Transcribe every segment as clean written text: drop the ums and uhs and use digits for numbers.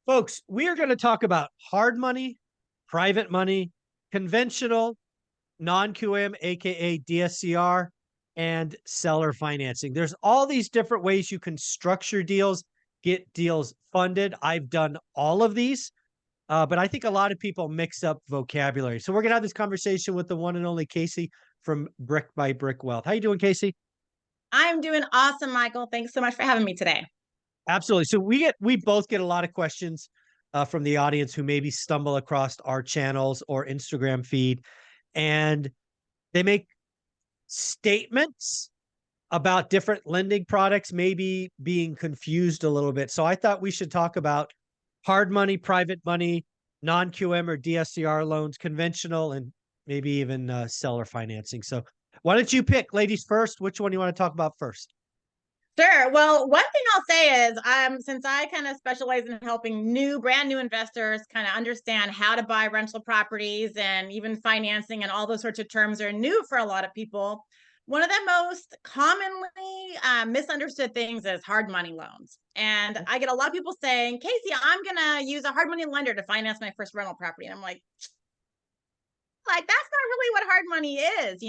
Folks, we are going to talk about hard money, private money, conventional, non-QM, aka DSCR, and seller financing. There's all these different ways you can structure deals, get deals funded. I've done all of these, but I think a lot of people mix up vocabulary. So we're going to have this conversation with the one and only Casey from Brick by Brick Wealth. How you doing, Casey? I'm doing awesome, Michael. Thanks so much for having me today. Absolutely. So we both get a lot of questions from the audience who maybe stumble across our channels or Instagram feed, and they make statements about different lending products, maybe being confused a little bit. So I thought we should talk about hard money, private money, non-QM or DSCR loans, conventional, and maybe even seller financing. So why don't you pick, ladies first? Which one do you want to talk about first? Sure. Well, one thing I'll say is, since I kind of specialize in helping brand new investors kind of understand how to buy rental properties and even financing and all those sorts of terms are new for a lot of people. One of the most commonly misunderstood things is hard money loans. And I get a lot of people saying, Casey, I'm going to use a hard money lender to finance my first rental property. And I'm like, that's not really what hard money is.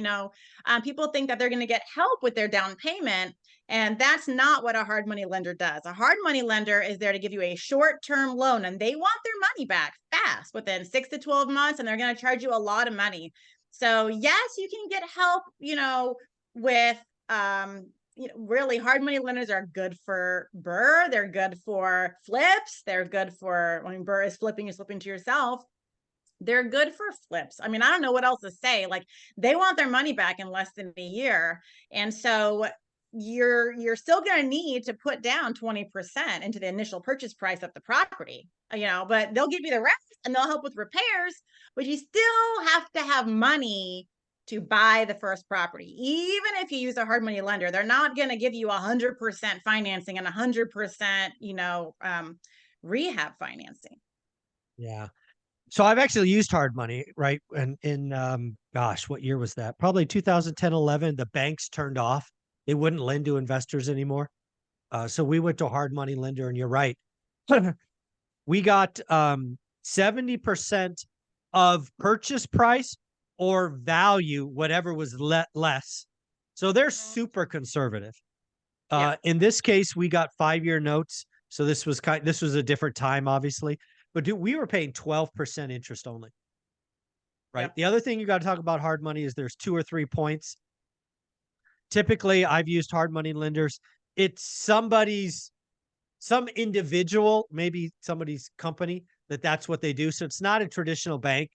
People think that they're going to get help with their down payment, and that's not what a hard money lender does. A hard money lender is there to give you a short-term loan, and they want their money back fast within 6 to 12 months, and they're going to charge you a lot of money. So yes, you can get help, with really hard money lenders are good for Burr. They're good for flips. They're good for when Burr is flipping, you're flipping to yourself. They're good for flips. I mean, I don't know what else to say. Like, they want their money back in less than a year. And so you're still going to need to put down 20% into the initial purchase price of the property, but they'll give you the rest and they'll help with repairs, but you still have to have money to buy the first property. Even if you use a hard money lender, they're not going to give you 100% financing and 100%, rehab financing. Yeah. So I've actually used hard money, right? And in gosh, what year was that? Probably 2010, 11. The banks turned off. They wouldn't lend to investors anymore. So we went to a hard money lender, and you're right. We got 70% of purchase price or value, whatever was less. So they're super conservative. Yeah. In this case, we got 5-year notes. So this was a different time, obviously. But we were paying 12% interest only, right? Yep. The other thing you got to talk about hard money is there's 2 or 3 points. Typically, I've used hard money lenders. It's some individual, maybe somebody's company that's what they do. So it's not a traditional bank.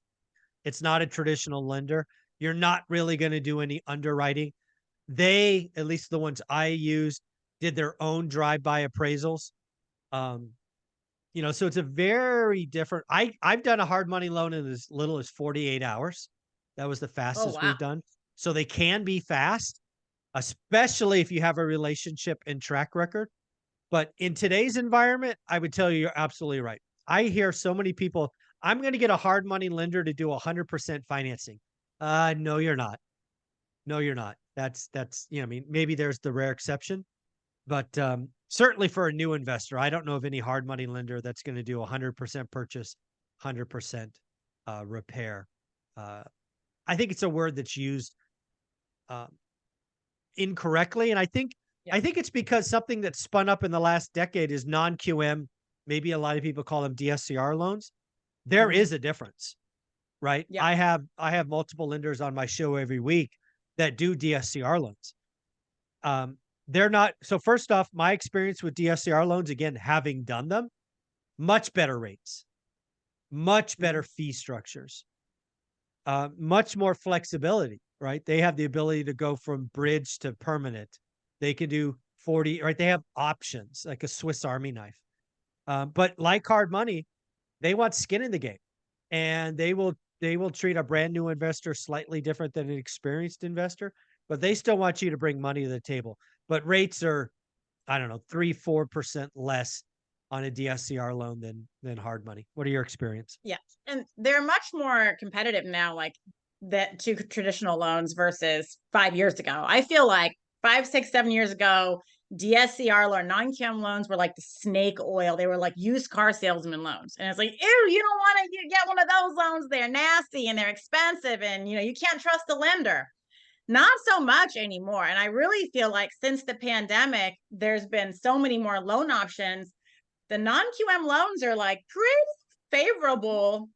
It's not a traditional lender. You're not really going to do any underwriting. They, at least the ones I used, did their own drive-by appraisals. So it's a very different. I've done a hard money loan in as little as 48 hours. That was the Oh, fastest wow. we've done. So they can be fast, especially if you have a relationship and track record. But in today's environment, I would tell you you're absolutely right. I hear so many people, I'm going to get a hard money lender to do 100% financing. No, you're not. No, you're not. That's, I mean, maybe there's the rare exception, but certainly for a new investor, I don't know of any hard money lender that's going to do 100% purchase, 100% repair. I think it's a word that's used incorrectly, and I think it's because something that's spun up in the last decade is non-QM. Maybe a lot of people call them DSCR loans. There Mm-hmm. is a difference, right? Yeah. I have multiple lenders on my show every week that do DSCR loans. They're not. So first off, my experience with DSCR loans, again, having done them, much better rates, much better fee structures, much more flexibility, right? They have the ability to go from bridge to permanent. They can do 40, right? They have options like a Swiss Army knife. But like hard money, they want skin in the game, and they will treat a brand new investor slightly different than an experienced investor, but they still want you to bring money to the table. But rates are, I don't know, 3-4% less on a DSCR loan than hard money. What are your experience? Yeah. And they're much more competitive now, like that to traditional loans versus 5 years ago. I feel like 5, 6, 7 years ago, DSCR loan, non-QM loans were like the snake oil. They were like used car salesman loans. And it's like, ew, you don't want to get one of those loans. They're nasty and they're expensive. And, you can't trust the lender. Not so much anymore. And I really feel like since the pandemic, there's been so many more loan options. The non-QM loans are like pretty favorable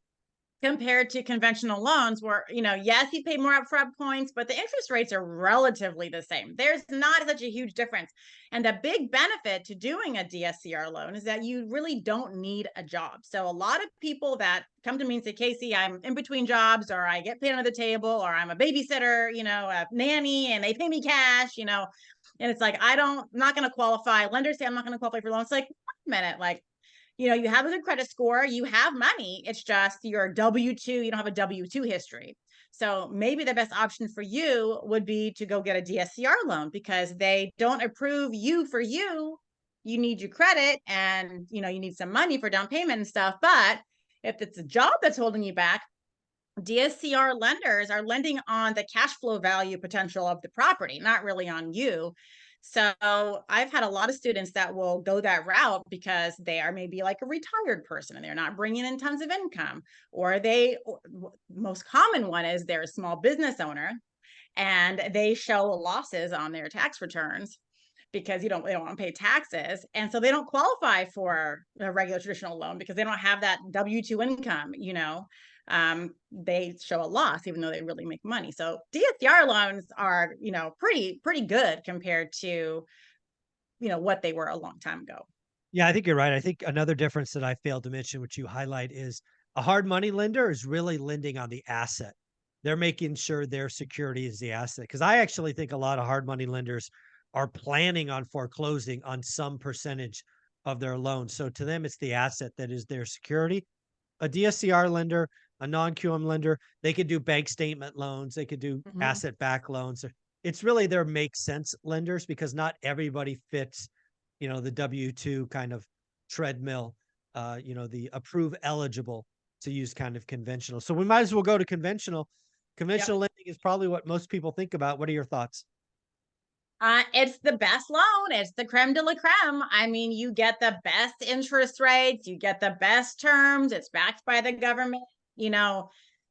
compared to conventional loans where, yes, you pay more upfront points, but the interest rates are relatively the same. There's not such a huge difference. And the big benefit to doing a DSCR loan is that you really don't need a job. So a lot of people that come to me and say, Casey, I'm in between jobs, or I get paid under the table, or I'm a babysitter, a nanny, and they pay me cash, and it's like, I'm not going to qualify. Lenders say I'm not going to qualify for loans. It's like, wait a minute, like, you have a good credit score, you have money. It's just your W-2, you don't have a W-2 history. So maybe the best option for you would be to go get a DSCR loan because they don't approve you for you. You need your credit and, you need some money for down payment and stuff. But if it's a job that's holding you back, DSCR lenders are lending on the cash flow value potential of the property, not really on you. So I've had a lot of students that will go that route because they are maybe like a retired person and they're not bringing in tons of income, or most common one is they're a small business owner and they show losses on their tax returns because they don't want to pay taxes. And so they don't qualify for a regular traditional loan because they don't have that W-2 income, they show a loss even though they really make money. So DSCR loans are, pretty good compared to, what they were a long time ago. Yeah, I think you're right. I think another difference that I failed to mention, which you highlight, is a hard money lender is really lending on the asset. They're making sure their security is the asset. Because I actually think a lot of hard money lenders are planning on foreclosing on some percentage of their loans. So to them, it's the asset that is their security. A DSCR lender, a non-QM lender, they could do bank statement loans, they could do asset-backed loans. It's really their make sense lenders because not everybody fits, the W-2 kind of treadmill, the approve eligible to use kind of conventional. So we might as well go to conventional. Conventional lending is probably what most people think about. What are your thoughts? It's the best loan. It's the creme de la creme. I mean, you get the best interest rates, you get the best terms. It's backed by the government.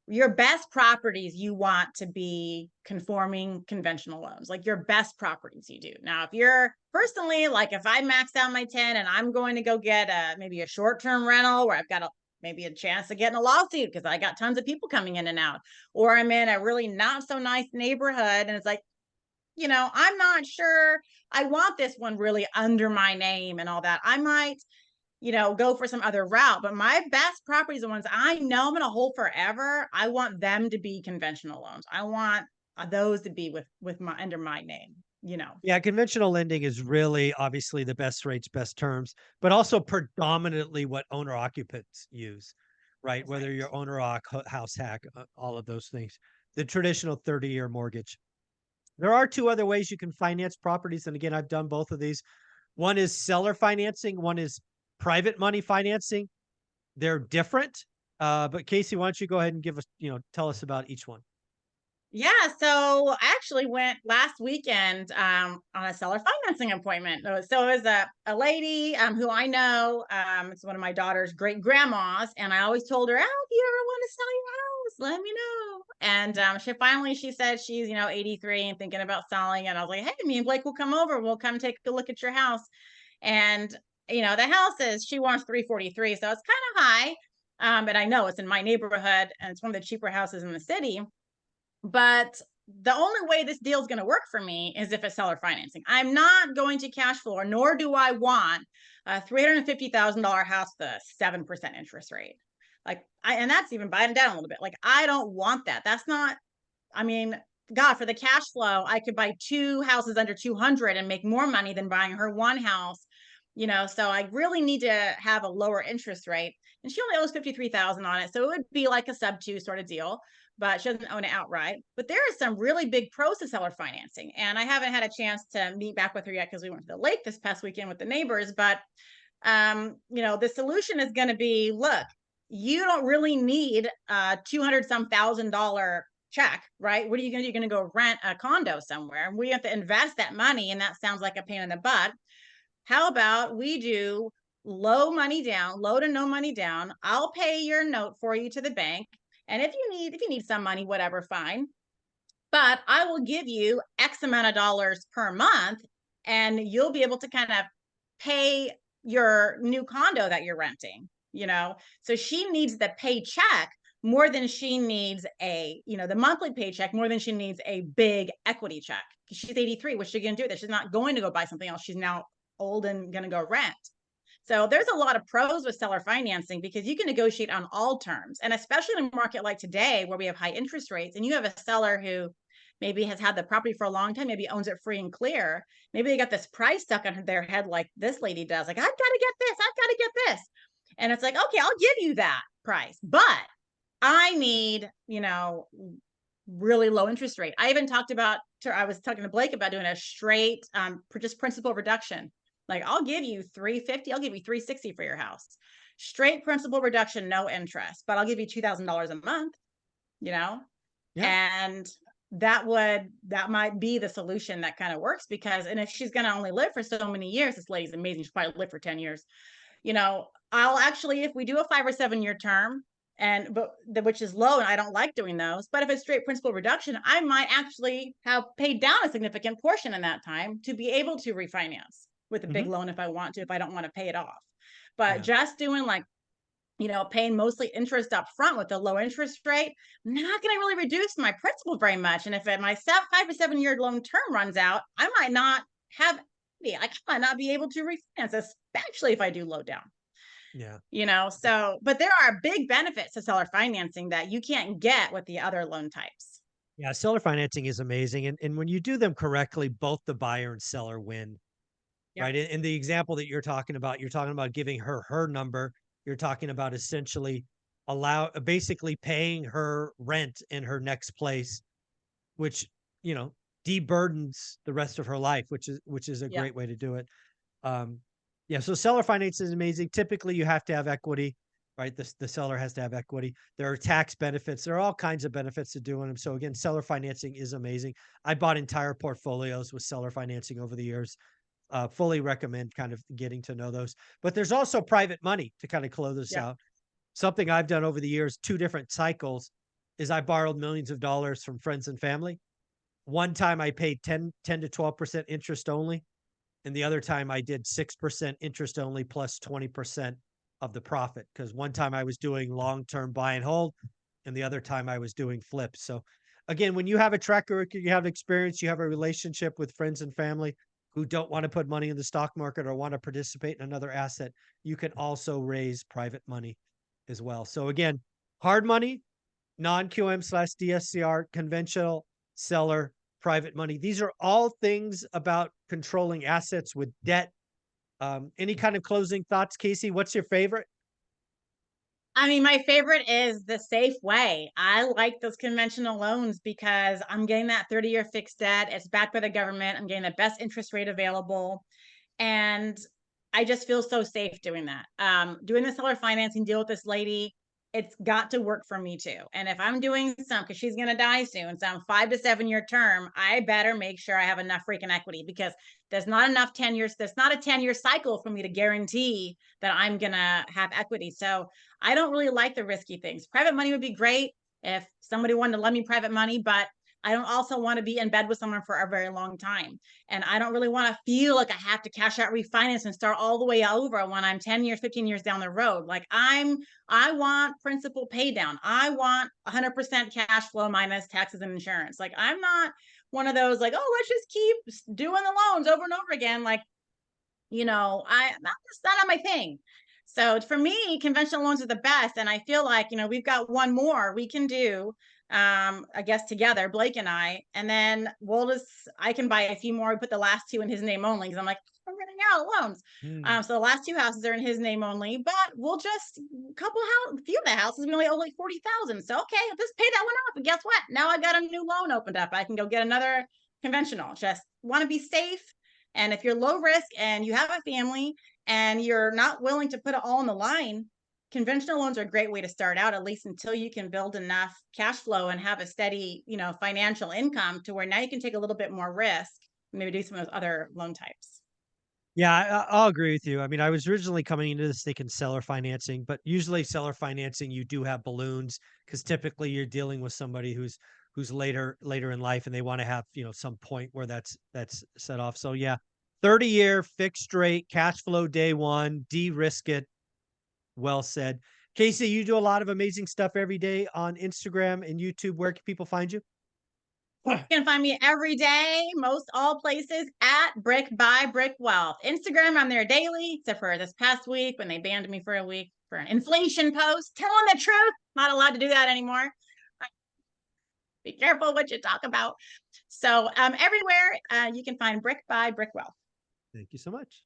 Your best properties you want to be conforming conventional loans, like your best properties you do. Now, if you're personally, like if I max out my 10 and I'm going to go get maybe a short-term rental where I've got maybe a chance of getting a lawsuit because I got tons of people coming in and out, or I'm in a really not so nice neighborhood and it's like, I'm not sure I want this one really under my name and all that. I might, go for some other route, but my best properties, the ones I know I'm going to hold forever, I want them to be conventional loans. I want those to be with my under my name. Yeah, conventional lending is really obviously the best rates, best terms, but also predominantly what owner occupants use, right? Whether you're owner occ, house hack, all of those things. The traditional 30-year mortgage. There are two other ways you can finance properties. And again, I've done both of these. One is seller financing. One is private money financing. They're different. But Casey, why don't you go ahead and give us, tell us about each one. Yeah, so I actually went last weekend on a seller financing appointment. So it was a lady who I know. It's one of my daughter's great grandmas, and I always told her, "Oh, if you ever want to sell your house, let me know." And she said she's 83 and thinking about selling. And I was like, "Hey, me and Blake will come over. We'll come take a look at your house." And the house she wants 343, so it's kind of high. But I know it's in my neighborhood, and it's one of the cheaper houses in the city. But the only way this deal is going to work for me is if it's seller financing. I'm not going to cash flow, nor do I want a $350,000 house with a 7% interest rate. And that's even buying down a little bit. Like, I don't want that. That's not, I mean, God, for the cash flow, I could buy two houses under 200 and make more money than buying her one house. So I really need to have a lower interest rate. And she only owes 53,000 on it. So it would be like a sub-2 sort of deal, but she doesn't own it outright. But there are some really big pros to seller financing. And I haven't had a chance to meet back with her yet because we went to the lake this past weekend with the neighbors. But, the solution is going to be, look, you don't really need a $200-some thousand check, right? What are you going to do? You're going to go rent a condo somewhere. We have to invest that money, and that sounds like a pain in the butt. How about we do low money down, low to no money down? I'll pay your note for you to the bank. And if you need some money, whatever, fine. But I will give you X amount of dollars per month, and you'll be able to kind of pay your new condo that you're renting, you know? So she needs the paycheck more than she needs the monthly paycheck more than she needs a big equity check. She's 83. What's she going to do with it? She's not going to go buy something else. She's now old and going to go rent. So there's a lot of pros with seller financing because you can negotiate on all terms. And especially in a market like today where we have high interest rates and you have a seller who maybe has had the property for a long time, maybe owns it free and clear. Maybe they got this price stuck on their head like this lady does. Like, I've got to get this, I've got to get this. And it's like, okay, I'll give you that price, but I need, really low interest rate. I even I was talking to Blake about doing a straight, just principal reduction. Like, I'll give you 350, I'll give you 360 for your house. Straight principal reduction, no interest, but I'll give you $2,000 a month, Yeah. And that might be the solution that kind of works and if she's going to only live for so many years, this lady's amazing. She'll probably live for 10 years. I'll actually, if we do a 5 or 7 year term, which is low, and I don't like doing those. But if it's straight principal reduction, I might actually have paid down a significant portion in that time to be able to refinance with a big loan if I want to, if I don't want to pay it off. But just doing paying mostly interest up front with a low interest rate, not going to really reduce my principal very much. And if my 5 to 7 year loan term runs out, I might not be able to refinance, especially if I do low down. But there are big benefits to seller financing that you can't get with the other loan types. Yeah, seller financing is amazing. And when you do them correctly, both the buyer and seller win. Right. In the example that you're talking about giving her number. You're talking about essentially basically paying her rent in her next place, which, deburdens the rest of her life, which is a great way to do it. So seller finance is amazing. Typically you have to have equity, right? The seller has to have equity. There are tax benefits. There are all kinds of benefits to doing them. So again, seller financing is amazing. I bought entire portfolios with seller financing over the years. Fully recommend kind of getting to know those. But there's also private money to kind of close this out. Something I've done over the years, 2 different cycles, is I borrowed millions of dollars from friends and family. One time I paid 10 to 12% interest only. And the other time I did 6% interest only plus 20% of the profit. Because one time I was doing long-term buy and hold, and the other time I was doing flips. So again, when you have a track record, you have experience, you have a relationship with friends and family who don't want to put money in the stock market or want to participate in another asset, you can also raise private money as well. So again, hard money, non-QM/DSCR, conventional, seller, private money. These are all things about controlling assets with debt. Any kind of closing thoughts, Casey? What's your favorite? I mean, my favorite is the safe way. I like those conventional loans because I'm getting that 30-year fixed debt. It's backed by the government. I'm getting the best interest rate available. And I just feel so safe doing that. Doing the seller financing deal with this lady, it's got to work for me too. And if I'm doing because she's going to die soon, some 5 to 7 year term, I better make sure I have enough freaking equity because there's not enough 10 years. There's not a 10-year cycle for me to guarantee that I'm going to have equity. So I don't really like the risky things. Private money would be great if somebody wanted to lend me private money, but I don't also want to be in bed with someone for a very long time. And I don't really want to feel like I have to cash out, refinance, and start all the way over when I'm 10 years, 15 years down the road. Like I want principal pay down. I want 100% cash flow minus taxes and insurance. Like I'm not one of those like, oh, let's just keep doing the loans over and over again. Like, that's not my thing. So for me, conventional loans are the best. And I feel like, we've got one more we can do, I guess together, Blake and I, and then I can buy a few more. We put the last 2 in his name only. Cause I'm like, I'm running out of loans. So the last 2 houses are in his name only, but we'll just a few of the houses, we only owe like 40,000. So, okay, I'll just pay that one off. And guess what? Now I got a new loan opened up. I can go get another conventional. Just want to be safe. And if you're low risk and you have a family and you're not willing to put it all on the line, conventional loans are a great way to start out, at least until you can build enough cash flow and have a steady, financial income to where now you can take a little bit more risk, maybe do some of those other loan types. Yeah, I'll agree with you. I mean, I was originally coming into this thinking seller financing, but usually seller financing, you do have balloons because typically you're dealing with somebody who's later in life and they want to have, some point where that's set off. So yeah, 30-year fixed rate cash flow day one, de-risk it. Well said. Casey, you do a lot of amazing stuff every day on Instagram and YouTube. Where can people find you? You can find me every day, most all places at Brick by Brick Wealth. Instagram, I'm there daily, except for this past week when they banned me for a week for an inflation post. Telling the truth, not allowed to do that anymore. Be careful what you talk about. So everywhere you can find Brick by Brick Wealth. Thank you so much.